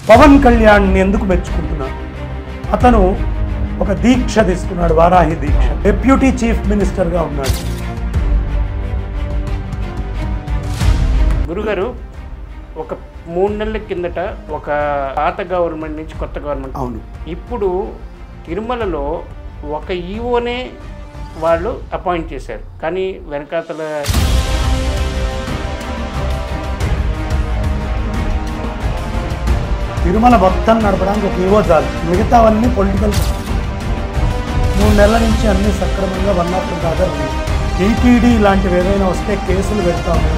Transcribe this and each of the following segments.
పవన్ కళ్యాణ్ ఎందుకు మెచ్చుకుంటున్నాను? అతను ఒక దీక్ష తీసుకున్నాడు, వారాహి దీక్ష. డిప్యూటీ చీఫ్ మినిస్టర్గా ఉన్నాడు. గురుగారు, ఒక 3 నెలల కిందట ఒక పాత గవర్నమెంట్ నుంచి కొత్త గవర్నమెంట్, అవును, ఇప్పుడు తిరుమలలో ఒక ఈఓనే వాళ్ళు అపాయింట్ చేశారు. కానీ వెనకాతల తిరుమల మొత్తం నడపడానికి ఒక ఈవో చాలు, మిగతావన్నీ పొలిటికల్. 3 నెలల నుంచి అన్ని సక్రమంగా 1 దాకా ఉన్నాయి. టీటీడీ ఇలాంటివి ఏదైనా వస్తే కేసులు పెడతాము,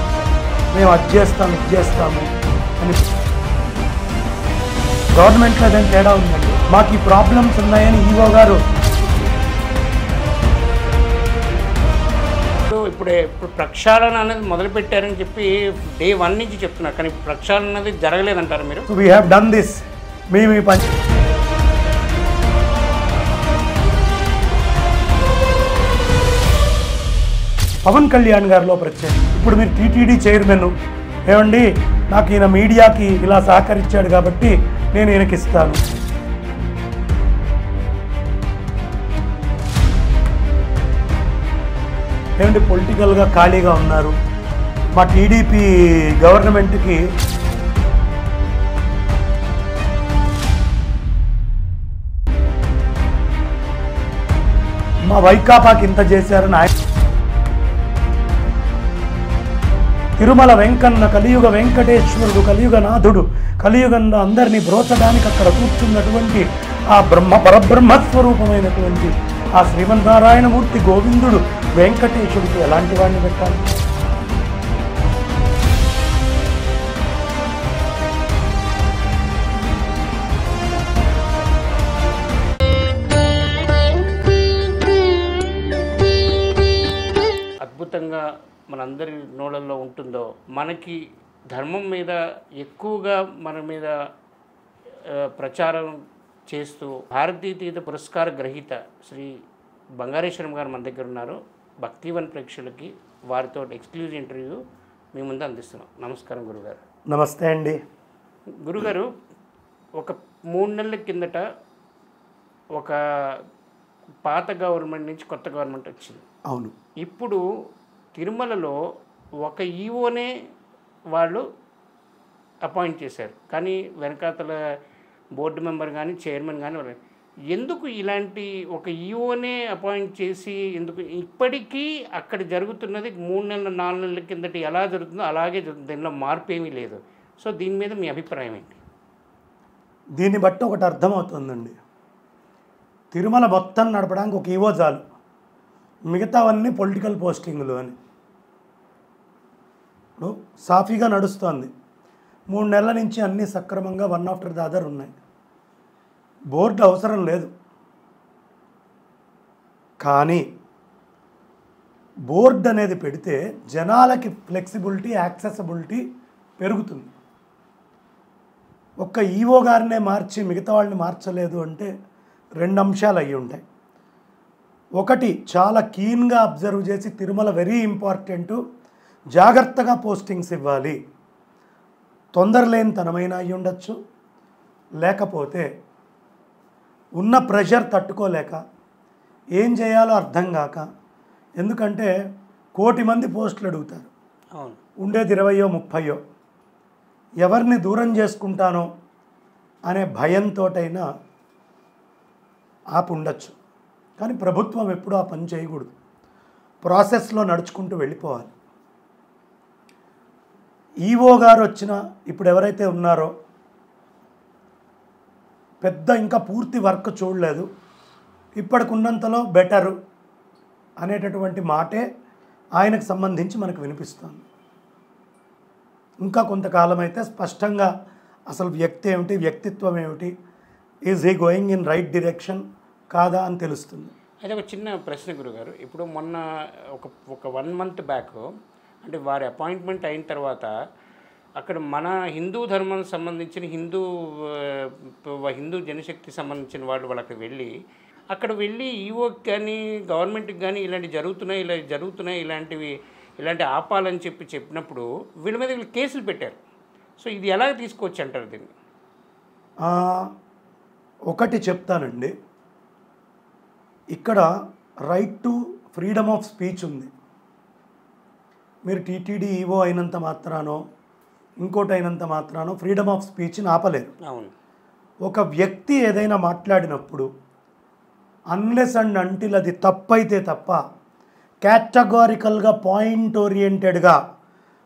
మేము అది చేస్తాము ఇది చేస్తాము అని. గవర్నమెంట్లో ఏదైనా తేడా ఉందండి, మాకు ఈ ప్రాబ్లమ్స్ ఉన్నాయని ఈవో గారు ఇప్పుడు ప్రక్షాళన అనేది మొదలుపెట్టారని చెప్పి డే 1 నుంచి చెప్తున్నారు. కానీ ప్రక్షాళన అనేది జరగలేదంటారు మీరు? We have done this. మేము ఈ పని పవన్ కళ్యాణ్ గారిలో ప్రత్యేకం. ఇప్పుడు మీరు టీటీడీ చైర్మన్, ఏమండి నాకు ఈయన మీడియాకి ఇలా సహకరించాడు కాబట్టి నేను ఈయనకి ఇస్తాను. ఏమంటే పొలిటికల్గా ఖాళీగా ఉన్నారు. మా టీడీపీ గవర్నమెంట్కి మా వైకాపాకి ఇంత చేశారని ఆయన. తిరుమల వెంకన్న కలియుగ వెంకటేశ్వరుడు, కలియుగ నాథుడు, కలియుగంలో అందరినీ బ్రోచడానికి అక్కడ కూర్చున్నటువంటి ఆ పరబ్రహ్మస్వరూపమైనటువంటి ఆ శ్రీమన్నారాయణమూర్తి గోవిందుడు వెంకటేశ్వరుడికి ఎలాంటి వాడిని పెట్టాలి? అద్భుతంగా మనందరి నోళ్ళల్లో ఉంటుందో, మనకి ధర్మం మీద ఎక్కువగా మన మీద ప్రచారం చేస్తూ భారతీతీత పురస్కార గ్రహీత శ్రీ బంగారేశ్వరం గారు మన దగ్గర ఉన్నారు. భక్తివన్ ప్రేక్షకులకి వారితో ఎక్స్క్లూజివ్ ఇంటర్వ్యూ మీ ముందు అందిస్తున్నాం. నమస్కారం గురుగారు. నమస్తే అండి. గురుగారు, ఒక 3 నెలల కిందట ఒక పాత గవర్నమెంట్ నుంచి కొత్త గవర్నమెంట్ వచ్చింది. అవును. ఇప్పుడు తిరుమలలో ఒక ఈఓనే వాళ్ళు అపాయింట్ చేశారు. కానీ వెనకాతల బోర్డు మెంబర్ కానీ చైర్మన్ కానీ ఎందుకు ఇలాంటి ఒక ఈఓనే అపాయింట్ చేసి ఎందుకు ఇప్పటికీ అక్కడ జరుగుతున్నది 3 నెలల 4 నెలల కిందట ఎలా జరుగుతుందో అలాగే జరుగుతుంది, దీనిలో మార్పు ఏమీ లేదు. సో దీని మీద మీ అభిప్రాయం ఏంటి? దీన్ని బట్టి ఒకటి అర్థమవుతుందండి, తిరుమల మొత్తం నడపడానికి ఒక ఈవో చాలు, మిగతావన్నీ పొలిటికల్ పోస్టింగులు అని. ఇప్పుడు సాఫీగా నడుస్తోంది. 3 నెలల నుంచి అన్నీ సక్రమంగా 1 ఉన్నాయి. బోర్డు అవసరం లేదు. కానీ బోర్డు అనేది పెడితే జనాలకి ఫ్లెక్సిబిలిటీ, యాక్సెసిబిలిటీ పెరుగుతుంది. ఒక్క ఈవో గారినే మార్చి మిగతా వాళ్ళని మార్చలేదు అంటే 2 అంశాలు అయ్యి ఉంటాయి. ఒకటి, చాలా కీన్గా అబ్జర్వ్ చేసి తిరుమల వెరీ ఇంపార్టెంటు, జాగ్రత్తగా పోస్టింగ్స్ ఇవ్వాలి. తొందరలేని తనమైన అయ్యి ఉండొచ్చు, లేకపోతే ఉన్న ప్రెషర్ తట్టుకోలేక ఏం చేయాలో అర్థం కాక. ఎందుకంటే 1,000,000 మంది పోస్టులు అడుగుతారు, ఉండేది 20-30. ఎవరిని దూరం చేసుకుంటానో అనే భయంతోటైనా ఆపు ఉండొచ్చు. కానీ ప్రభుత్వం ఎప్పుడూ ఆ పని చేయకూడదు, ప్రాసెస్లో నడుచుకుంటూ వెళ్ళిపోవాలి. ఈవో గారు వచ్చిన ఇప్పుడు ఎవరైతే ఉన్నారో పెద్ద ఇంకా పూర్తి వర్క్ చూడలేదు, ఇప్పటికున్నంతలో బెటరు అనేటటువంటి మాటే ఆయనకు సంబంధించి మనకు వినిపిస్తుంది. ఇంకా కొంతకాలం అయితే స్పష్టంగా అసలు వ్యక్తి ఏమిటి, వ్యక్తిత్వం ఏమిటి, is he going in right direction కాదా అని తెలుస్తుంది. అయితే ఒక చిన్న ప్రశ్న గురుగారు, ఇప్పుడు మొన్న ఒక 1 మంత్ బ్యాక్, అంటే వారి అపాయింట్మెంట్ అయిన తర్వాత అక్కడ మన హిందూ ధర్మానికి సంబంధించిన హిందూ జనశక్తి సంబంధించిన వాళ్ళు అక్కడ వెళ్ళి ఈవోకి కానీ గవర్నమెంట్కి కానీ జరుగుతున్నాయి ఇలాంటి ఆపాలని చెప్పినప్పుడు వీళ్ళ మీద వీళ్ళు కేసులు పెట్టారు. సో ఇది ఎలా తీసుకోవచ్చు అంటారు దీన్ని? ఒకటి చెప్తానండి, ఇక్కడ right to freedom of speech ఉంది. మీరు టీటీడీ ఈవో అయినంత మాత్రానో ఇంకోటి అయినంత మాత్రానో ఫ్రీడమ్ ఆఫ్ స్పీచ్ని ఆపలేరు. అవును. ఒక వ్యక్తి ఏదైనా మాట్లాడినప్పుడు అన్లెస్ అండ్ అంటిల్ అది తప్పైతే తప్ప కేటగారికల్గా పాయింట్ ఓరియంటెడ్గా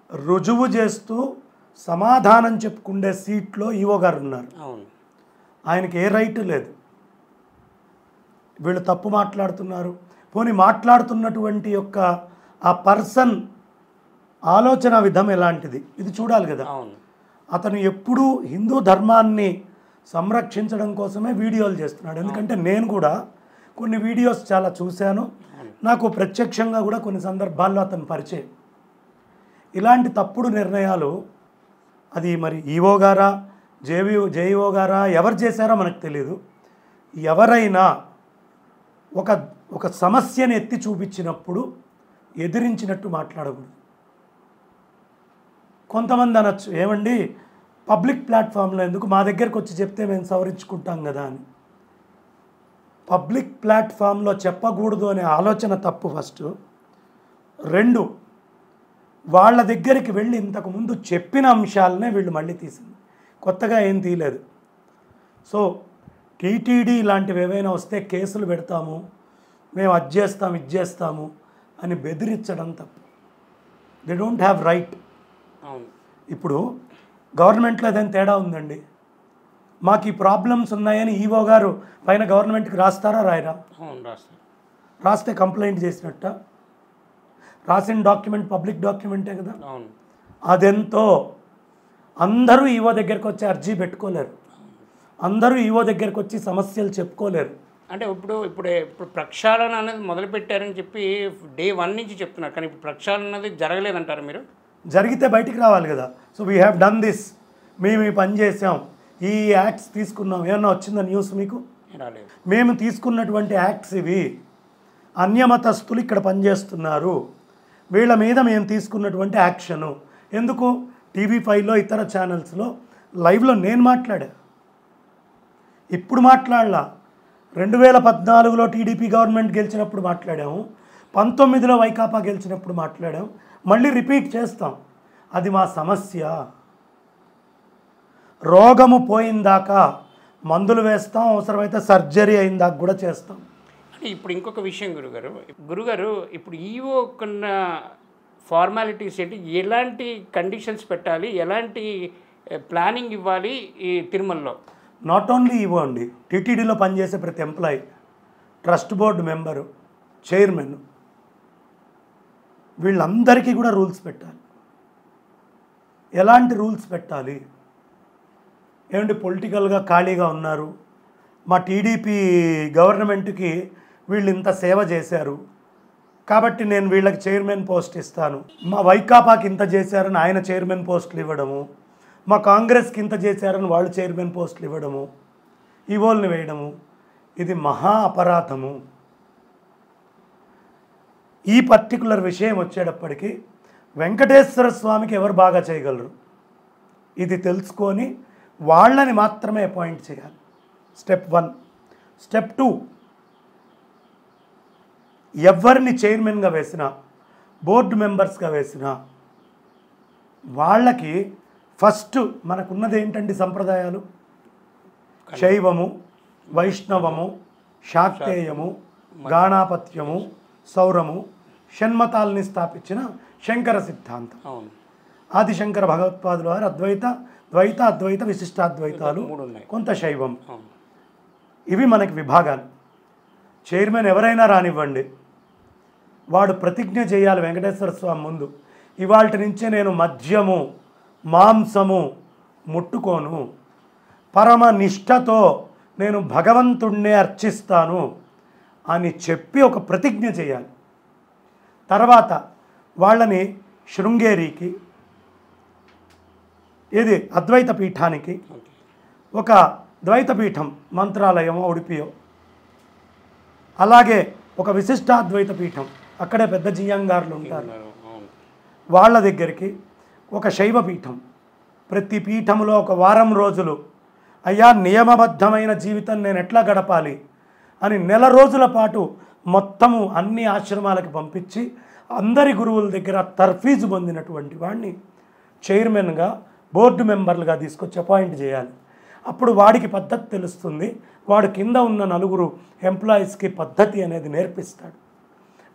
రుజువు చేస్తూ సమాధానం చెప్పుకునే సీట్లో ఈవో గారు ఉన్నారు. అవును. ఆయనకి ఏ రైట్ లేదు. వీళ్ళు తప్పు మాట్లాడుతున్నారు, పోనీ మాట్లాడుతున్నటువంటి యొక్క ఆ పర్సన్ ఆలోచన విధం ఎలాంటిది ఇది చూడాలి కదా. అవును. అతను ఎప్పుడూ హిందూ ధర్మాన్ని సంరక్షించడం కోసమే వీడియోలు చేస్తున్నాడు. ఎందుకంటే నేను కూడా కొన్ని వీడియోస్ చాలా చూశాను, నాకు ప్రత్యక్షంగా కూడా కొన్ని సందర్భాల్లో అతను పరిచయం. ఇలాంటి తప్పుడు నిర్ణయాలు అది మరి ఈవో గారా జేఈఓ గారా ఎవరు చేశారో మనకు తెలియదు. ఎవరైనా ఒక సమస్యను ఎత్తి చూపించినప్పుడు ఎదిరించినట్టు మాట్లాడకూడదు. కొంతమంది అనొచ్చు, ఏమండి పబ్లిక్ ప్లాట్ఫామ్లో ఎందుకు, మా దగ్గరకు వచ్చి చెప్తే మేము సవరించుకుంటాం కదా అని. పబ్లిక్ ప్లాట్ఫామ్లో చెప్పకూడదు అనే ఆలోచన తప్పు ఫస్ట్. 2, వాళ్ళ దగ్గరికి వెళ్ళి ఇంతకుముందు చెప్పిన అంశాలనే వీళ్ళు మళ్ళీ తీసింది, కొత్తగా ఏం తీయలేదు. సో టీటీడీ ఇలాంటివి ఏవైనా వస్తే కేసులు పెడతాము, మేము అది చేస్తాం ఇది చేస్తాము అని బెదిరించడం తప్పు. They don't have right. ఇప్పుడు గవర్నమెంట్లో ఏదైనా తేడా ఉందండి, మాకు ఈ ప్రాబ్లమ్స్ ఉన్నాయని ఈవో గారు పైన గవర్నమెంట్కి రాస్తారా రాయరా? రాస్తే కంప్లైంట్ చేసినట్ట. రాసిన డాక్యుమెంట్ పబ్లిక్ డాక్యుమెంటే కదా. అదెంతో అందరూ ఈవో దగ్గరికి వచ్చి అర్జీ పెట్టుకోలేరు, అందరూ ఈవో దగ్గరికి వచ్చి సమస్యలు చెప్పుకోలేరు. అంటే ఇప్పుడు ప్రక్షాళన అనేది మొదలుపెట్టారని చెప్పి డే 1 నుంచి చెప్తున్నారు, కానీ ఇప్పుడు ప్రక్షాళన అనేది జరగలేదంటారు మీరు? జరిగితే బయటికి రావాలి కదా. So we have done this, మేము ఈ పని చేసాం, ఈ యాక్ట్స్ తీసుకున్నాం. ఏమన్నా వచ్చిందా న్యూస్ మీకు? రాలేదు. మేము తీసుకున్నటువంటి యాక్ట్స్ ఇవి, అన్యమతస్తులు ఇక్కడ పనిచేస్తున్నారు, వీళ్ళ మీద మేము తీసుకున్నటువంటి యాక్షను. ఎందుకు TV5లో ఇతర ఛానల్స్లో లైవ్లో నేను మాట్లాడా, ఇప్పుడు మాట్లాడలా. 2014లో టీడీపీ గవర్నమెంట్ గెలిచినప్పుడు మాట్లాడాము, 19లో వైకాపా గెలిచినప్పుడు మాట్లాడాం, మళ్ళీ రిపీట్ చేస్తాం. అది మా సమస్య. రోగము పోయిందాకా మందులు వేస్తాం, అవసరమైతే సర్జరీ అయిందాక కూడా చేస్తాం. అంటే ఇప్పుడు ఇంకొక విషయం గురుగారు, ఇప్పుడు ఈవో కొన్న ఫార్మాలిటీస్ ఏంటి, ఎలాంటి కండిషన్స్ పెట్టాలి, ఎలాంటి ప్లానింగ్ ఇవ్వాలి ఈ తిరుమలలో? నాట్ ఓన్లీ ఈవో అండి, టీటీడీలో పనిచేసే ప్రతి employee, trust board member, chairman, వీళ్ళందరికీ కూడా రూల్స్ పెట్టాలి. ఎలాంటి రూల్స్ పెట్టాలి? ఏమంటే పొలిటికల్గా ఖాళీగా ఉన్నారు, మా టీడీపీ గవర్నమెంట్కి వీళ్ళు ఇంత సేవ చేశారు కాబట్టి నేను వీళ్ళకి చైర్మన్ పోస్ట్ ఇస్తాను, మా వైకాపాకి ఇంత చేశారని ఆయన చైర్మన్ పోస్టులు ఇవ్వడము, మా కాంగ్రెస్కి ఇంత చేశారని వాళ్ళు చైర్మన్ పోస్టులు ఇవ్వడము, ఈవోల్ని వేయడము, ఇది మహా అపరాధము. ఈ పర్టికులర్ విషయం వచ్చేటప్పటికి వెంకటేశ్వర స్వామికి ఎవరు బాగా చేయగలరు ఇది తెలుసుకొని వాళ్ళని మాత్రమే అపాయింట్ చేయాలి. స్టెప్ 1. స్టెప్ 2, ఎవరిని చైర్మన్గా వేసినా బోర్డు మెంబర్స్గా వేసినా వాళ్ళకి ఫస్ట్ మనకున్నది ఏంటంటే సంప్రదాయాలు, శైవము, వైష్ణవము, శాక్తేయము, గాణాపత్యము, సౌరము, షణ్మతాల్ని స్థాపించిన శంకర సిద్ధాంతం. ఆదిశంకర భగవత్పాదుల వారు అద్వైత, ద్వైత, అద్వైత, విశిష్టాద్వైతాలు, కొంత శైవం, ఇవి మనకి విభాగాలు. చైర్మన్ ఎవరైనా రానివ్వండి, వాడు ప్రతిజ్ఞ చేయాలి వెంకటేశ్వర స్వామి ముందు, ఇవాళ నుంచే నేను మద్యము మాంసము ముట్టుకోను, పరమ నిష్ఠతో నేను భగవంతుణ్ణే అర్చిస్తాను అని చెప్పి ఒక ప్రతిజ్ఞ చేయాలి. తర్వాత వాళ్ళని శృంగేరికి, ఏది అద్వైత పీఠానికి, ఒక ద్వైత పీఠం మంత్రాలయమో ఉడిపియో, అలాగే ఒక విశిష్టాద్వైత పీఠం, అక్కడే పెద్ద జియంగార్లు ఉంటారు, వాళ్ళ దగ్గరికి, ఒక శైవ పీఠం, ప్రతి పీఠంలో ఒక వారం రోజులు అయ్యా నియమబద్ధమైన జీవితం నేను ఎట్లా గడపాలి అని నెల రోజుల పాటు మొత్తము అన్ని ఆశ్రమాలకు పంపించి అందరి గురువుల దగ్గర తర్ఫీజు పొందినటువంటి వాడిని చైర్మన్గా బోర్డు మెంబర్లుగా తీసుకొచ్చి అపాయింట్ చేయాలి. అప్పుడు వాడికి పద్ధతి తెలుస్తుంది. వాడు కింద ఉన్న నలుగురు ఎంప్లాయీస్కి పద్ధతి అనేది నేర్పిస్తాడు.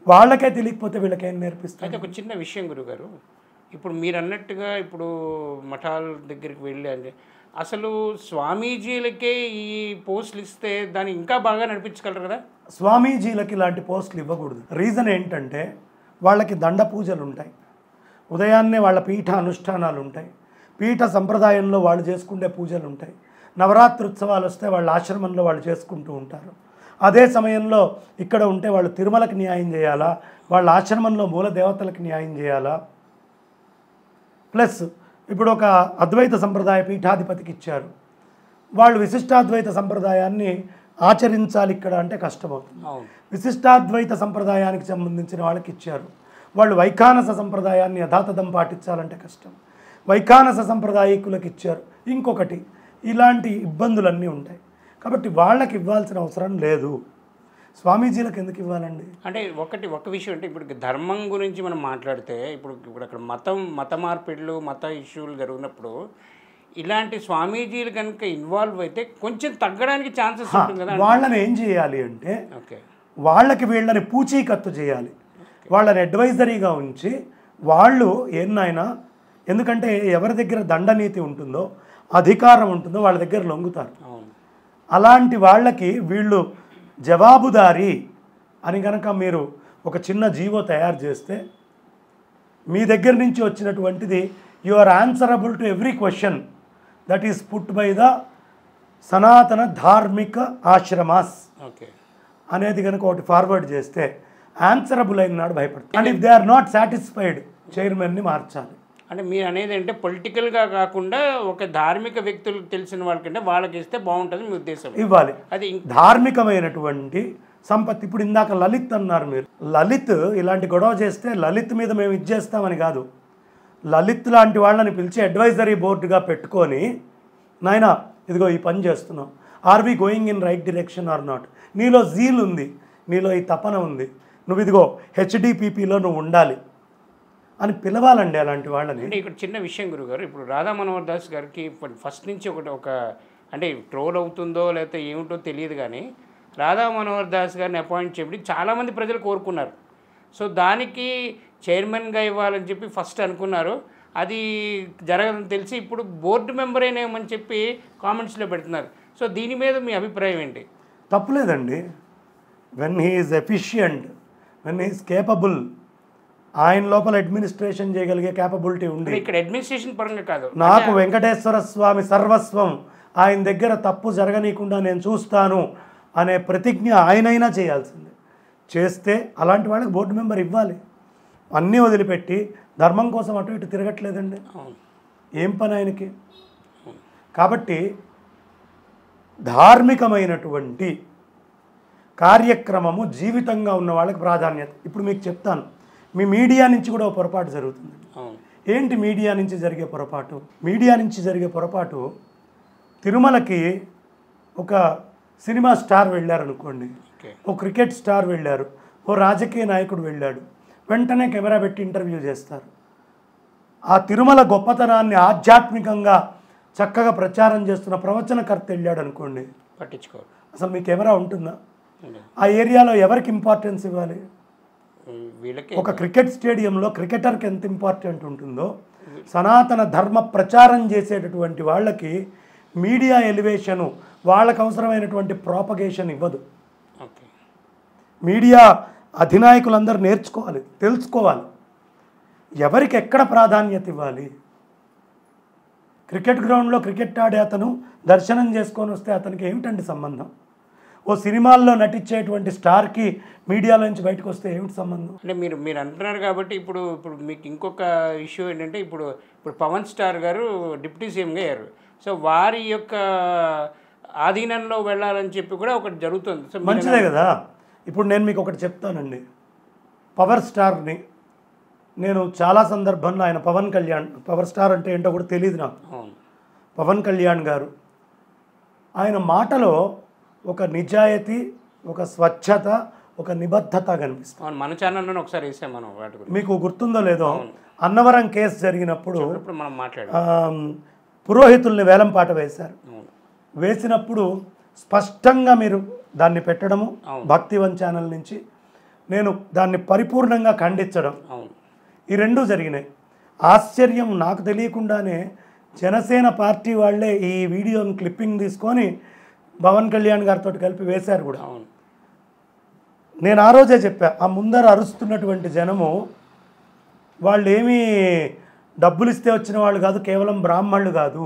వాళ్ళకే తెలియకపోతే వీళ్ళకేం నేర్పిస్తాడు? అయితే ఒక చిన్న విషయం గురుగారు, ఇప్పుడు మీరు అన్నట్టుగా ఇప్పుడు మఠాల దగ్గరికి వెళ్ళి అంటే అసలు స్వామీజీలకే ఈ పోస్టులు ఇస్తే దాన్ని ఇంకా బాగా నడిపించగలరు కదా. స్వామీజీలకి ఇలాంటి పోస్టులు ఇవ్వకూడదు. రీజన్ ఏంటంటే వాళ్ళకి దండ పూజలు ఉంటాయి, ఉదయాన్నే వాళ్ళ పీఠ అనుష్ఠానాలు ఉంటాయి, పీఠ సంప్రదాయంలో వాళ్ళు చేసుకునే పూజలు ఉంటాయి, నవరాత్రి ఉత్సవాలు వస్తే వాళ్ళ ఆశ్రమంలో వాళ్ళు చేసుకుంటూ ఉంటారు. అదే సమయంలో ఇక్కడ ఉంటే వాళ్ళు తిరుమలకి న్యాయం చేయాలా, వాళ్ళ ఆశ్రమంలో మూల దేవతలకు న్యాయం చేయాలా. ప్లస్ ఇప్పుడు ఒక అద్వైత సంప్రదాయ పీఠాధిపతికి ఇచ్చారు, వాళ్ళు విశిష్టాద్వైత సంప్రదాయాన్ని ఆచరించాలి ఇక్కడ అంటే కష్టమవుతుంది. విశిష్టాద్వైత సంప్రదాయానికి సంబంధించిన వాళ్ళకి ఇచ్చారు, వాళ్ళు వైఖానస సంప్రదాయాన్ని యథాతథం పాటించాలంటే కష్టం. వైఖానస సంప్రదాయకులకు ఇచ్చారు ఇంకొకటి. ఇలాంటి ఇబ్బందులన్నీ ఉంటాయి. కాబట్టి వాళ్ళకి ఇవ్వాల్సిన అవసరం లేదు. స్వామీజీలకు ఎందుకు ఇవ్వాలండి? అంటే ఒక విషయం అంటే ఇప్పుడు ధర్మం గురించి మనం మాట్లాడితే ఇప్పుడు అక్కడ మత మార్పిడులు మత ఇష్యూలు జరుగుతున్నప్పుడు ఇలాంటి స్వామీజీలు కనుక ఇన్వాల్వ్ అయితే కొంచెం తగ్గడానికి ఛాన్సెస్ ఉంటుంది కదా. వాళ్ళని ఏం చేయాలి అంటే వాళ్ళకి వీళ్ళని పూచీకత్తు చేయాలి, వాళ్ళని అడ్వైజరీగా ఉంచి వాళ్ళు ఏనాయనా, ఎందుకంటే ఎవరి దగ్గర దండనీతి ఉంటుందో అధికారం ఉంటుందో వాళ్ళ దగ్గర లొంగుతారు. అలాంటి వాళ్ళకి వీళ్ళు జవాబుదారీ అని కనుక మీరు ఒక చిన్న జీవో తయారు చేస్తే మీ దగ్గర నుంచి వచ్చినటువంటిది you are answerable to every question that is put by the సనాతన ధార్మిక ఆశ్రమాస్ అనేది కనుక ఒకటి ఫార్వర్డ్ చేస్తే ఆన్సరబుల్ అయిన నాడు భయపడతారు. And if they are not satisfied చైర్మన్ని మార్చాలి. అంటే మీరు అనేది అంటే పొలిటికల్గా కాకుండా ఒక ధార్మిక వ్యక్తులకు తెలిసిన వాళ్ళకంటే వాళ్ళకి ఇస్తే బాగుంటుంది మీ ఉద్దేశం. ఇవ్వాలి. అది ధార్మికమైనటువంటి సంపత్తి. ఇప్పుడు ఇందాక లలిత్ అన్నారు మీరు. లలిత్ ఇలాంటి గొడవ చేస్తే లలిత్ మీద మేము ఇచ్చేస్తామని కాదు, లలిత్ లాంటి వాళ్ళని పిలిచి అడ్వైజరీ బోర్డుగా పెట్టుకొని నాయనా ఇదిగో ఈ పని చేస్తున్నాం, are we going in right direction or not, నీలో జీల్ ఉంది, నీలో ఈ తపన ఉంది, నువ్వు ఇదిగో హెచ్డిపిపిలో నువ్వు ఉండాలి అని పిలవాలండి అలాంటి వాళ్ళని. అంటే ఇక్కడ చిన్న విషయం గురుగారు, ఇప్పుడు రాధా మనోహర్ దాస్ గారికి ఫస్ట్ నుంచి ఒక అంటే ట్రోల్ అవుతుందో లేకపోతే ఏమిటో తెలియదు కానీ రాధా మనోహర్ దాస్ గారిని అపాయింట్ చేయబడి చాలామంది ప్రజలు కోరుకున్నారు. సో దానికి చైర్మన్గా ఇవ్వాలని చెప్పి ఫస్ట్ అనుకున్నారు, అది జరగదని తెలిసి ఇప్పుడు బోర్డు మెంబర్ అయినామని చెప్పి కామెంట్స్లో పెడుతున్నారు. సో దీని మీద మీ అభిప్రాయం ఏంటి? తప్పులేదండి. When he is efficient, when he is capable, ఆయన లోపల అడ్మినిస్ట్రేషన్ చేయగలిగే క్యాపబిలిటీ ఉంది. ఇక్కడ అడ్మినిస్ట్రేషన్ పరంగా కాదు, నాకు వెంకటేశ్వర స్వామి సర్వస్వం, ఆయన దగ్గర తప్పు జరగనీయకుండా నేను చూస్తాను అనే ప్రతిజ్ఞ ఆయనైనా చేయాల్సిందే. చేస్తే అలాంటి వాళ్ళకి బోర్డు మెంబర్ ఇవ్వాలి. అన్నీ వదిలిపెట్టి ధర్మం కోసం అటు ఇటు తిరగట్లేదండి, ఏం పని ఆయనకి? కాబట్టి ధార్మికమైనటువంటి కార్యక్రమము జీవితంగా ఉన్న వాళ్ళకి ప్రాధాన్యత. ఇప్పుడు మీకు చెప్తాను, మీ మీడియా నుంచి కూడా ఒక పొరపాటు జరుగుతుంది. ఏంటి మీడియా నుంచి జరిగే పొరపాటు? మీడియా నుంచి జరిగే పొరపాటు, తిరుమలకి ఒక సినిమా స్టార్ వెళ్ళారనుకోండి, ఓ క్రికెట్ స్టార్ వెళ్ళారు, ఓ రాజకీయ నాయకుడు వెళ్ళాడు, వెంటనే కెమెరా పెట్టి ఇంటర్వ్యూ చేస్తారు. ఆ తిరుమల గొప్పతనాన్ని ఆధ్యాత్మికంగా చక్కగా ప్రచారం చేస్తున్న ప్రవచనకర్త వెళ్ళాడు అనుకోండి, పట్టించుకోరు. అసలు మీ కెమెరా ఉంటుందా? ఆ ఏరియాలో ఎవరికి ఇంపార్టెన్స్ ఇవ్వాలి? ఒక క్రికెట్ స్టేడియంలో క్రికెటర్కి ఎంత ఇంపార్టెంట్ ఉంటుందో సనాతన ధర్మ ప్రచారం చేసేటటువంటి వాళ్ళకి మీడియా ఎలివేషను, వాళ్ళకు అవసరమైనటువంటి ప్రాపగేషన్ ఇవ్వదు. మీడియా అధినాయకులందరూ నేర్చుకోవాలి, తెలుసుకోవాలి ఎవరికి ఎక్కడ ప్రాధాన్యత ఇవ్వాలి. క్రికెట్ గ్రౌండ్లో క్రికెట్ ఆడే అతను దర్శనం చేసుకొని వస్తే అతనికి ఏమిటండి సంబంధం? ఓ సినిమాల్లో నటించేటువంటి స్టార్కి మీడియాలోంచి బయటకు వస్తే ఏమిటి సంబంధం? అంటే మీరు అంటున్నారు కాబట్టి ఇప్పుడు మీకు ఇంకొక ఇష్యూ ఏంటంటే ఇప్పుడు పవన్ స్టార్ గారు డిప్యూటీ సీఎంగా అయ్యారు. సో వారి యొక్క ఆధీనంలో వెళ్ళాలని చెప్పి కూడా ఒకటి జరుగుతుంది. సో మంచిదే కదా. ఇప్పుడు నేను మీకు ఒకటి చెప్తానండి, పవర్ స్టార్ని నేను చాలా సందర్భంలో ఆయన పవన్ కళ్యాణ్, పవర్ స్టార్ అంటే ఏంటో కూడా తెలియదు నాకు. పవన్ కళ్యాణ్ గారు ఆయన మాటలో ఒక నిజాయితీ, ఒక స్వచ్ఛత, ఒక నిబద్ధత కనిపిస్తుంది. మన ఛానల్లోనే ఒకసారి వేసాం మనం వాటి గురించి. మీకు గుర్తుందో లేదో, అన్నవరం కేసు జరిగినప్పుడు మనం మాట్లాడాం, పురోహితుల్ని వేలంపాట వేశారు. వేసినప్పుడు స్పష్టంగా మీరు దాన్ని పెట్టడము భక్తివన్ ఛానల్ నుంచి, నేను దాన్ని పరిపూర్ణంగా ఖండించడం, ఈ రెండూ జరిగినాయి. ఆశ్చర్యం, నాకు తెలియకుండానే జనసేన పార్టీ వాళ్ళే ఈ వీడియోని క్లిప్పింగ్ తీసుకొని పవన్ కళ్యాణ్ గారితో కలిపి వేశారు కూడా. నేను ఆ రోజే చెప్పా, ఆ ముందర అరుస్తున్నటువంటి జనము వాళ్ళు ఏమీ డబ్బులు ఇస్తే వచ్చిన వాళ్ళు కాదు, కేవలం బ్రాహ్మణులు కాదు,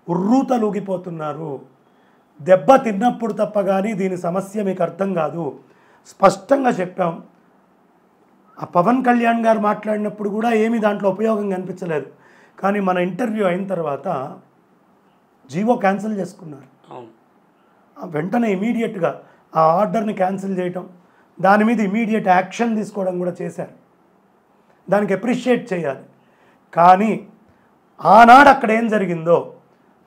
ఉర్రూతలూగిపోతున్నారు. దెబ్బ తిన్నప్పుడు తప్ప కానీ దీని సమస్య మీకు అర్థం కాదు. స్పష్టంగా చెప్పాం. ఆ పవన్ కళ్యాణ్ గారు మాట్లాడినప్పుడు కూడా ఏమీ దాంట్లో ఉపయోగం కనిపించలేదు. కానీ మన ఇంటర్వ్యూ అయిన తర్వాత జీవో క్యాన్సిల్ చేసుకున్నారు. వెంటనే ఇమీడియట్గా ఆ ఆర్డర్ని క్యాన్సిల్ చేయటం, దాని మీద ఇమీడియట్ యాక్షన్ తీసుకోవడం కూడా చేశారు. దానికి అప్రిషియేట్ చేయాలి. కానీ ఆనాడు అక్కడ ఏం జరిగిందో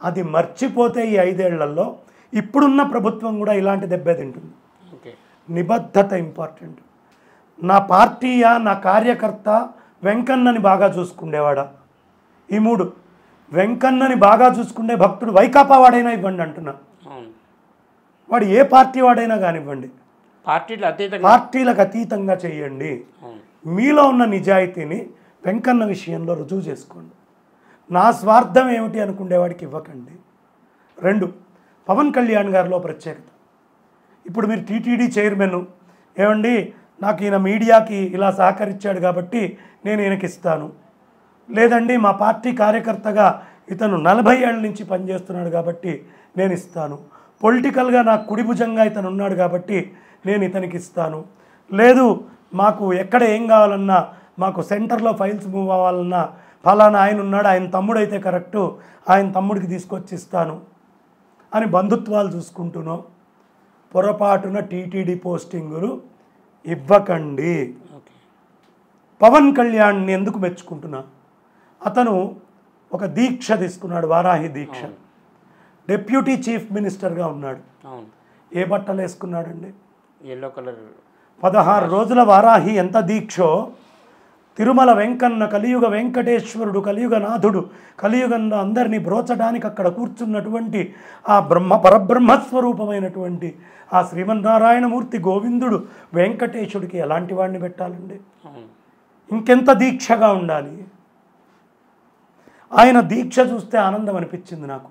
అది మర్చిపోతే ఈ 5 ఏళ్లలో ఇప్పుడున్న ప్రభుత్వం కూడా ఇలాంటి దెబ్బే తింటుంది. నిబద్ధత ఇంపార్టెంట్. నా పార్టీయా, నా కార్యకర్త వెంకన్నని బాగా చూసుకునేవాడా? ఈ 3. వెంకన్నని బాగా చూసుకునే భక్తుడు వైకాపా వాడైనా ఇవ్వండి అంటున్నా. వాడు ఏ పార్టీ వాడైనా కానివ్వండి, పార్టీలకు అతీతంగా చేయండి. మీలో ఉన్న నిజాయితీని వెంకన్న విషయంలో రుజువు చేసుకోండి. నా స్వార్థం ఏమిటి అనుకునేవాడికి ఇవ్వకండి. 2, పవన్ కళ్యాణ్ గారిలో ప్రత్యేకత. ఇప్పుడు మీరు టీటీడీ చైర్మన్, ఏమండి నాకు ఈయన మీడియాకి ఇలా సహకరించాడు కాబట్టి నేను ఈయనకి ఇస్తాను, లేదండి మా పార్టీ కార్యకర్తగా ఇతను 40 ఏళ్ళ నుంచి పనిచేస్తున్నాడు కాబట్టి నేను ఇస్తాను, పొలిటికల్గా నాకు కుడిభుజంగా ఇతను ఉన్నాడు కాబట్టి నేను ఇతనికి ఇస్తాను, లేదు మాకు ఎక్కడ ఏం కావాలన్నా, మాకు సెంటర్లో ఫైల్స్ మూవ్ అవ్వాలన్నా ఫలానా ఆయన ఉన్నాడు, ఆయన తమ్ముడు అయితే కరెక్టు, ఆయన తమ్ముడికి తీసుకొచ్చి ఇస్తాను అని బంధుత్వాలు చూసుకుంటున్నాం. పొరపాటున టీటీడీ పోస్టింగులు ఇవ్వకండి. పవన్ కళ్యాణ్ని ఎందుకు మెచ్చుకుంటున్నా? అతను ఒక దీక్ష తీసుకున్నాడు, వారాహి దీక్ష. డిప్యూటీ చీఫ్ మినిస్టర్గా ఉన్నాడు. ఏ బట్టలు వేసుకున్నాడండి? Yellow colour. 16 రోజుల వారాహి ఎంత దీక్షో, తిరుమల వెంకన్న, కలియుగ వెంకటేశ్వరుడు, కలియుగనాథుడు, కలియుగంలో అందరినీ బ్రోచడానికి అక్కడ కూర్చున్నటువంటి ఆ పరబ్రహ్మస్వరూపమైనటువంటి ఆ శ్రీమన్నారాయణమూర్తి గోవిందుడు వెంకటేశుడికి ఎలాంటి వాడిని పెట్టాలండి? ఇంకెంత దీక్షగా ఉండాలి? ఆయన దీక్ష చూస్తే ఆనందం అనిపించింది నాకు.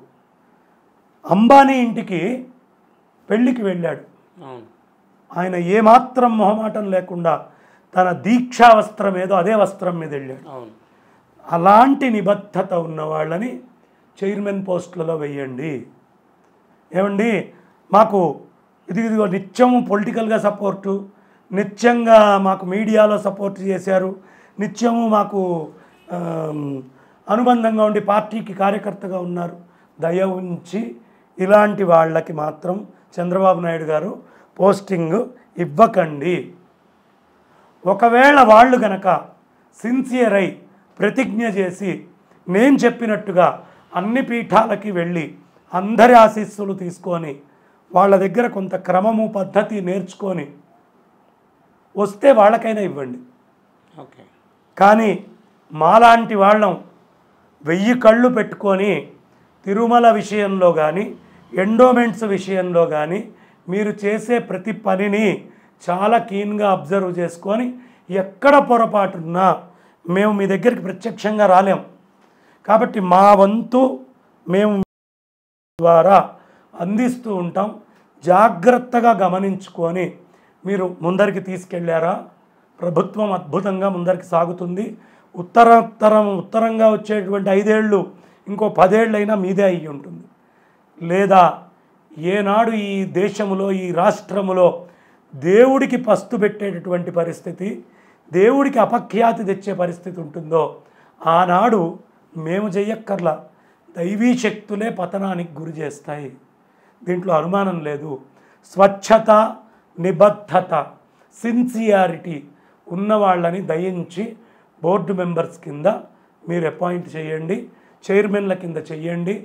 అంబానీ ఇంటికి పెళ్ళికి వెళ్ళాడు. ఆయన ఏమాత్రం మొహమాటం లేకుండా తన దీక్షా వస్త్రం ఏదో అదే వస్త్రం మీద వెళ్ళాడు. అలాంటి నిబద్ధత ఉన్న వాళ్ళని చైర్మన్ పోస్టులలో వెయ్యండి. ఏమండి మాకు ఇదిగో నిత్యము పొలిటికల్గా సపోర్టు, నిత్యంగా మాకు మీడియాలో సపోర్ట్ చేశారు, నిత్యము మాకు అనుబంధంగా ఉండి పార్టీకి కార్యకర్తగా ఉన్నారు. దయ ఉంచి ఇలాంటి వాళ్ళకి మాత్రం చంద్రబాబు నాయుడు గారు పోస్టింగ్ ఇవ్వకండి. ఒకవేళ వాళ్ళు గనక సిన్సియర్ అయి ప్రతిజ్ఞ చేసి నేను చెప్పినట్టుగా అన్ని పీఠాలకి వెళ్ళి అందరి ఆశీస్సులు తీసుకొని వాళ్ళ దగ్గర కొంత క్రమము పద్ధతి నేర్చుకొని వస్తే వాళ్ళకైనా ఇవ్వండి. కానీ మాలాంటి వాళ్ళం 1000 కళ్ళు పెట్టుకొని తిరుమల విషయంలో కానీ ఎండోమెంట్స్ విషయంలో కానీ మీరు చేసే ప్రతి పనిని చాలా కీన్గా అబ్జర్వ్ చేసుకొని ఎక్కడ పొరపాటున్నా మేము మీ దగ్గరికి ప్రత్యక్షంగా రాలేం కాబట్టి మా వంతు మేము ద్వారా అందిస్తూ ఉంటాం. జాగ్రత్తగా గమనించుకొని మీరు ముందరికి తీసుకెళ్ళారా? ప్రభుత్వం అద్భుతంగా ముందరికి సాగుతుంది. ఉత్తరంగా వచ్చేటువంటి 5 ఏళ్ళు ఇంకో 10 ఏళ్ళైనా మీదే అయ్యి ఉంటుంది. లేదా ఏనాడు ఈ దేశంలో ఈ రాష్ట్రములో దేవుడికి పస్తు పెట్టేటటువంటి పరిస్థితి, దేవుడికి అపఖ్యాతి తెచ్చే పరిస్థితి ఉంటుందో ఆనాడు మేము చెయ్యక్కర్లా, దైవీ శక్తులే పతనానికి గురి చేస్తాయి. దీంట్లో అనుమానం లేదు. స్వచ్ఛత, నిబద్ధత, సిన్సియారిటీ ఉన్న వాళ్ళని దయించి బోర్డు మెంబర్స్ కింద మీరు అపాయింట్ చేయండి, చైర్మన్ల కింద చెయ్యండి,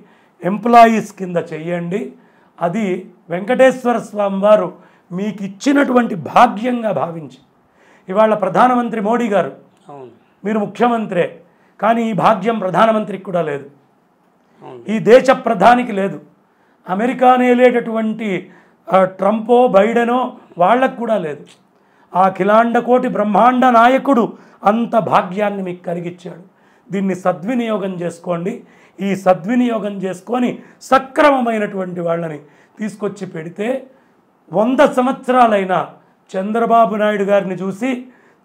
ఎంప్లాయీస్ కింద చెయ్యండి. అది వెంకటేశ్వర స్వామి వారు మీకు ఇచ్చినటువంటి భాగ్యంగా భావించి, ఇవాళ ప్రధానమంత్రి మోడీ గారు, మీరు ముఖ్యమంత్రే, కానీ ఈ భాగ్యం ప్రధానమంత్రికి కూడా లేదు, ఈ దేశ ప్రధానికి లేదు, అమెరికాని వెళ్ళేటటువంటి ట్రంపో బైడెనో వాళ్ళకు కూడా లేదు. ఆ అఖిలాండ కోటి బ్రహ్మాండ నాయకుడు అంత భాగ్యాన్ని మీకు కలిగించాడు. దీన్ని సద్వినియోగం చేసుకోండి. ఈ సద్వినియోగం చేసుకొని సక్రమమైనటువంటి వాళ్ళని తీసుకొచ్చి పెడితే 100 సంవత్సరాలైనా చంద్రబాబు నాయుడు గారిని చూసి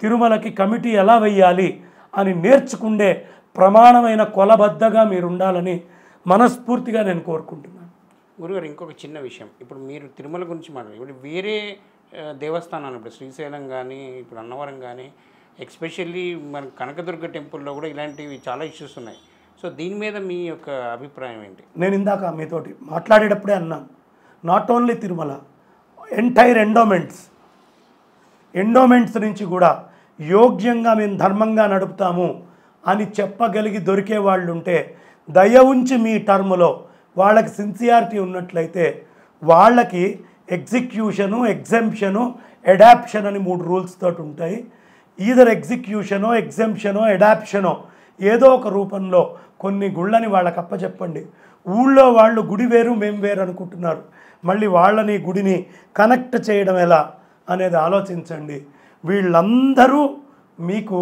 తిరుమలకి కమిటీ ఎలా వెయ్యాలి అని నేర్చుకుండే ప్రమాణమైన కొలబద్దగా మీరు ఉండాలని మనస్ఫూర్తిగా నేను కోరుకుంటున్నాను. గురుగారు, ఇంకొక చిన్న విషయం, ఇప్పుడు మీరు తిరుమల గురించి మాట్లాడారు. ఇప్పుడు వేరే దేవస్థానాలు, ఇప్పుడు శ్రీశైలం కానీ, ఇప్పుడు అన్నవరం కానీ, ఎక్స్పెషల్లీ మన కనకదుర్గ టెంపుల్లో కూడా ఇలాంటివి చాలా ఇష్యూస్ ఉన్నాయి. సో దీని మీద మీ యొక్క అభిప్రాయం ఏంటి? నేను ఇందాక మీతోటి మాట్లాడేటప్పుడే అన్నాను, not only Tirumala, entire endowments నుంచి కూడా యోగ్యంగా మేము ధర్మంగా నడుపుతాము అని చెప్పగలిగి దొరికే వాళ్ళు ఉంటే, దయ ఉంచి మీ టర్ములో వాళ్ళకి సిన్సియారిటీ ఉన్నట్లయితే వాళ్ళకి ఎగ్జిక్యూషను, ఎగ్జెంప్షను, ఎడాప్షన్ అని 3 రూల్స్ తోటి ఉంటాయి. ఈదర్ ఎగ్జిక్యూషనో, ఎగ్జెంప్షనో, ఎడాప్షనో ఏదో ఒక రూపంలో కొన్ని గుళ్ళని వాళ్ళకి అప్పచెప్పండి. ఊళ్ళో వాళ్ళు గుడి వేరు మేము వేరు అనుకుంటున్నారు, మళ్ళీ వాళ్ళని గుడిని కనెక్ట్ చేయడం ఎలా అనేది ఆలోచించండి. వీళ్ళందరూ మీకు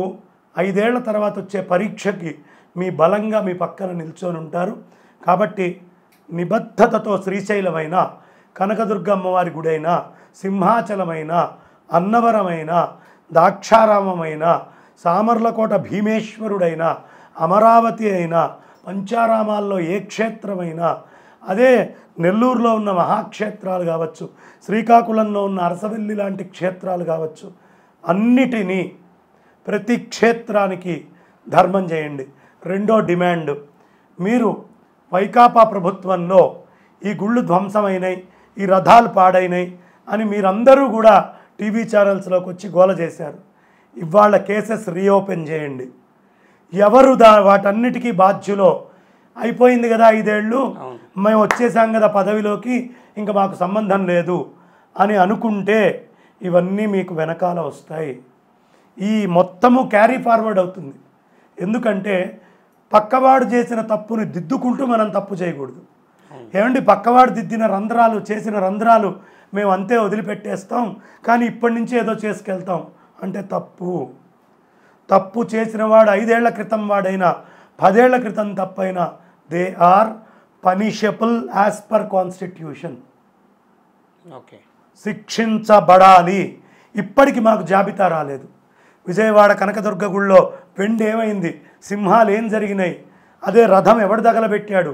5 ఏళ్ల తర్వాత వచ్చే పరీక్షకి మీ బలంగా మీ పక్కన నిల్చొని ఉంటారు. కాబట్టి నిబద్ధతతో శ్రీశైలమైన, కనకదుర్గమ్మవారి గుడైన, సింహాచలమైన, అన్నవరమైన, దాక్షారామమైన, సామర్లకోట భీమేశ్వరుడైన, అమరావతి అయినా, పంచారామాల్లో ఏ క్షేత్రమైనా, అదే నెల్లూరులో ఉన్న మహాక్షేత్రాలు కావచ్చు, శ్రీకాకుళంలో ఉన్న అరసవెల్లి లాంటి క్షేత్రాలు కావచ్చు, అన్నిటినీ ప్రతి క్షేత్రానికి ధర్మం చేయండి. రెండో డిమాండ్, మీరు వైకాపా ప్రభుత్వంలో ఈ గుళ్ళు ధ్వంసమైనాయి, ఈ రథాలు పాడైనాయి అని మీరందరూ కూడా టీవీ ఛానల్స్లోకి వచ్చి గోల చేశారు. ఇవాళ కేసెస్ రీఓపెన్ చేయండి. ఎవరు వాటన్నిటికీ బాధ్యులో, అయిపోయింది కదా 5 ఏళ్ళు, మేము వచ్చేసాం కదా పదవిలోకి, ఇంకా మాకు సంబంధం లేదు అని అనుకుంటే ఇవన్నీ మీకు వెనకాల వస్తాయి. ఈ మొత్తము క్యారీ ఫార్వర్డ్ అవుతుంది. ఎందుకంటే పక్కవాడు చేసిన తప్పుని దిద్దుకుంటూ మనం తప్పు చేయకూడదు. ఏమండి, పక్కవాడు దిద్దిన రంధ్రాలు, చేసిన రంధ్రాలు మేము అంతే వదిలిపెట్టేస్తాం, కానీ ఇప్పటి నుంచి ఏదో చేసుకెళ్తాం అంటే తప్పు చేసిన వాడు 5 ఏళ్ల క్రితం వాడైనా 10 ఏళ్ల క్రితం తప్పైనా they are punishable as per constitution. Okay, శిక్షించబడాలి. ఇప్పటికి మాకు జాబితా రాలేదు. విజయవాడ కనకదుర్గ గుళ్ళో వెండి ఏమైంది, సింహాలు ఏం జరిగినాయి, అదే రథం ఎవడు తగలబెట్టాడు,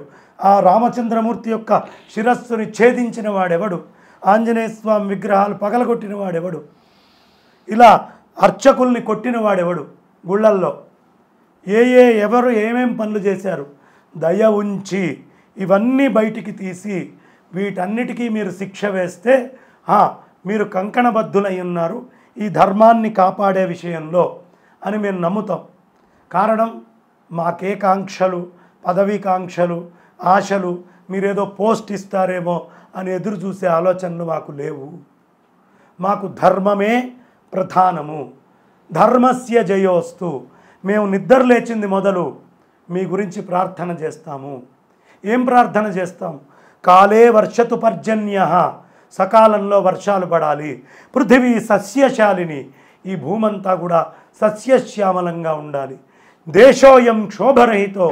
ఆ రామచంద్రమూర్తి యొక్క శిరస్సుని ఛేదించిన వాడెవడు, ఆంజనేయ స్వామి విగ్రహాలు పగలగొట్టిన వాడెవడు, ఇలా అర్చకుల్ని కొట్టిన వాడెవడు, గుళ్ళల్లో ఎవరు ఏమేం పనులు చేశారు, దయ ఉంచి ఇవన్నీ బయటికి తీసి వీటన్నిటికీ మీరు శిక్ష వేస్తే మీరు కంకణబద్ధులై ఉన్నారు ఈ ధర్మాన్ని కాపాడే విషయంలో అని మేము నమ్ముతాం. కారణం, మాకే కాంక్షలు, పదవీకాంక్షలు, ఆశలు, మీరేదో పోస్ట్ ఇస్తారేమో అని ఎదురు చూసే ఆలోచనలు మాకు లేవు. మాకు ధర్మమే ప్రధానము. ధర్మస్య జయోస్తు. మేము నిద్ర లేచింది మొదలు మీ గురించి ప్రార్థన చేస్తాము. ఏం ప్రార్థన చేస్తాం? కాలే వర్షతు పర్జన్యః, సకాలంలో వర్షాలు పడాలి. పృథివీ సస్యశాలిని, ఈ భూమంతా కూడా సస్యశ్యామలంగా ఉండాలి. దేశోయం క్షోభరహితో,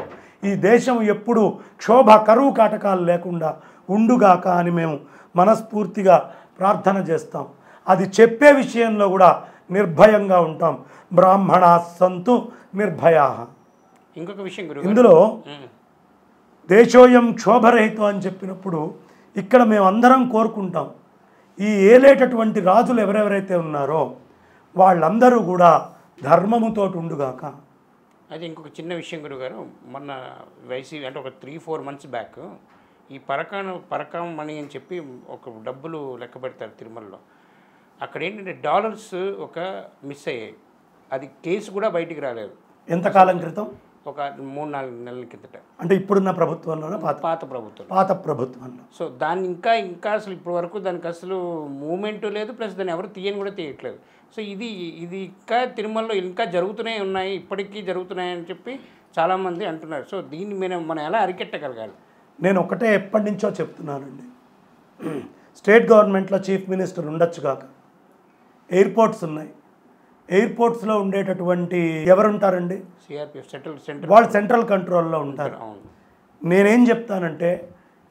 ఈ దేశం ఎప్పుడు క్షోభ, కరువు కాటకాలు లేకుండా ఉండుగాక అని మేము మనస్ఫూర్తిగా ప్రార్థన చేస్తాం. అది చెప్పే విషయంలో కూడా నిర్భయంగా ఉంటాం. బ్రాహ్మణా సంతు నిర్భయా. ఇంకొక విషయం ఇందులో దేశోయం క్షోభరహితం అని చెప్పినప్పుడు ఇక్కడ మేము అందరం కోరుకుంటాం, ఈ ఏలేటటువంటి రాజులు ఎవరెవరైతే ఉన్నారో వాళ్ళందరూ కూడా ధర్మముతో ఉండుగాక. అయితే ఇంకొక చిన్న విషయం గురుగారు, మొన్న వైసీపీ అంటే ఒక 3-4 మంత్స్ బ్యాక్ ఈ పరకాం మనీ అని చెప్పి ఒక డబ్బులు లెక్క పెడతారు తిరుమలలో. అక్కడ ఏంటంటే డాలర్స్ ఒక మిస్ అయ్యాయి. అది కేసు కూడా బయటికి రాలేదు. ఎంతకాలం క్రితం? ఒక 3-4 నెలల కిందట. అంటే ఇప్పుడున్న ప్రభుత్వంలోనే పాత ప్రభుత్వం. పాత ప్రభుత్వంలో. సో దాన్ని ఇంకా అసలు ఇప్పటి వరకు దానికి అసలు మూమెంట్ లేదు, ప్లస్ దాన్ని ఎవరు తీయని కూడా తీయట్లేదు. సో ఇది ఇంకా తిరుమలలో ఇంకా జరుగుతూనే ఉన్నాయి, ఇప్పటికీ జరుగుతున్నాయి అని చెప్పి చాలామంది అంటున్నారు. సో దీన్ని మనం ఎలా అరికెట్టగలగాలి? నేను ఒకటే ఎప్పటి నుంచో చెప్తున్నానండి, స్టేట్ గవర్నమెంట్లో చీఫ్ మినిస్టర్ ఉండొచ్చు కాక, ఎయిర్పోర్ట్స్ ఉన్నాయి, ఎయిర్పోర్ట్స్లో ఉండేటటువంటి ఎవరుంటారండి? సిఆర్పిఎఫ్ సెంట్రల్ వాళ్ళు సెంట్రల్ కంట్రోల్లో ఉంటారు. నేనేం చెప్తానంటే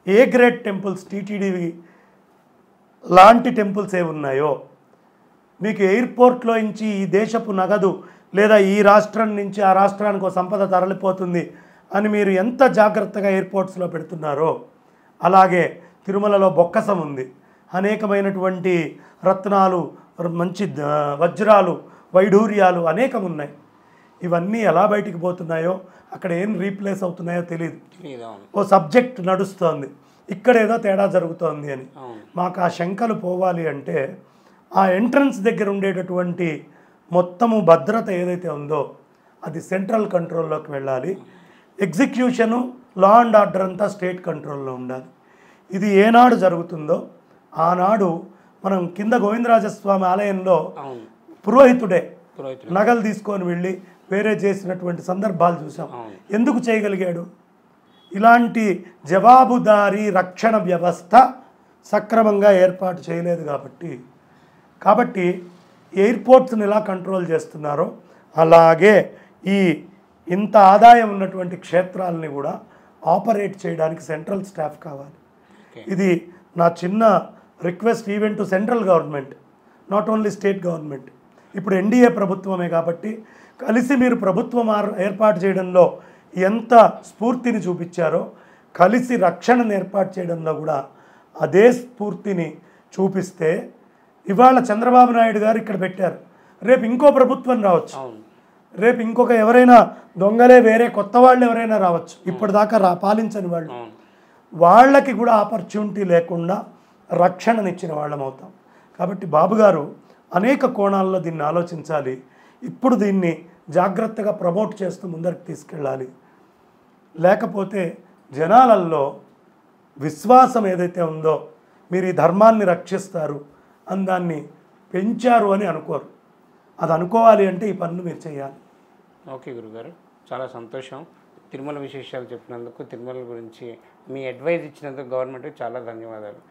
ఏ గ్రేడ్ టెంపుల్స్ టీటీడీ లాంటి టెంపుల్స్ ఏ ఉన్నాయో మీకు ఎయిర్పోర్ట్లో నుంచి ఈ దేశపు నగదు లేదా ఈ రాష్ట్రం నుంచి ఆ రాష్ట్రానికి ఒక సంపద తరలిపోతుంది అని మీరు ఎంత జాగ్రత్తగా ఎయిర్పోర్ట్స్లో పెడుతున్నారో అలాగే తిరుమలలో బొక్కసం ఉంది, అనేకమైనటువంటి రత్నాలు, మంచి వజ్రాలు, వైఢూర్యాలు అనేకం ఉన్నాయి. ఇవన్నీ ఎలా బయటికి పోతున్నాయో, అక్కడ ఏం రీప్లేస్ అవుతున్నాయో తెలియదు. ఓ సబ్జెక్ట్ నడుస్తోంది, ఇక్కడ ఏదో తేడా జరుగుతోంది అని. మాకు ఆ శంకలు పోవాలి అంటే ఆ ఎంట్రన్స్ దగ్గర ఉండేటటువంటి మొత్తము భద్రత ఏదైతే ఉందో అది సెంట్రల్ కంట్రోల్లోకి వెళ్ళాలి. ఎగ్జిక్యూషను, లా అండ్ ఆర్డర్ అంతా స్టేట్ కంట్రోల్లో ఉండాలి. ఇది ఏనాడు జరుగుతుందో ఆనాడు మనం కింద గోవిందరాజస్వామి ఆలయంలో పురోహితుడే నగలు తీసుకొని వెళ్ళి వేరే చేసినటువంటి సందర్భాలు చూసాం. ఎందుకు చేయగలిగాడు? ఇలాంటి జవాబుదారీ రక్షణ వ్యవస్థ సక్రమంగా ఏర్పాటు చేయలేదు కాబట్టి ఎయిర్పోర్ట్స్ని ఎలా కంట్రోల్ చేస్తున్నారో అలాగే ఈ ఇంత ఆదాయం ఉన్నటువంటి క్షేత్రాలని కూడా ఆపరేట్ చేయడానికి సెంట్రల్ స్టాఫ్ కావాలి. ఇది నా చిన్న request even to central government, not only state government. ఇప్పుడు ఎన్డీఏ ప్రభుత్వమే కాబట్టి కలిసి మీరు ప్రభుత్వం ఏర్పాటు చేయడంలో ఎంత స్ఫూర్తిని చూపించారో కలిసి రక్షణను ఏర్పాటు చేయడంలో కూడా అదే స్ఫూర్తిని చూపిస్తే, ఇవాళ చంద్రబాబు నాయుడు గారు ఇక్కడ పెట్టారు, రేపు ఇంకో ప్రభుత్వం రావచ్చు, రేపు ఇంకొక ఎవరైనా దొంగలే వేరే కొత్త వాళ్ళు ఎవరైనా రావచ్చు, ఇప్పటిదాకా పాలించని వాళ్ళు, వాళ్ళకి కూడా ఆపర్చునిటీ లేకుండా రక్షణనిచ్చిన వాళ్ళం అవుతాం. కాబట్టి బాబు గారు అనేక కోణాల్లో దీన్ని ఆలోచించాలి. ఇప్పుడు దీన్ని జాగ్రత్తగా ప్రమోట్ చేస్తూ ముందరికి తీసుకెళ్ళాలి. లేకపోతే జనాలల్లో విశ్వాసం ఏదైతే ఉందో మీరు ఈ ధర్మాన్ని రక్షిస్తారు అని దాన్ని పెంచారు అని అనుకోరు. అది అనుకోవాలి అంటే ఈ పనులు మీరు చేయాలి. ఓకే గురుగారు, చాలా సంతోషం. తిరుమల విశేషాలు చెప్పినందుకు, తిరుమల గురించి మీ అడ్వైజ్ ఇచ్చినందుకు గవర్నమెంట్కి చాలా ధన్యవాదాలు.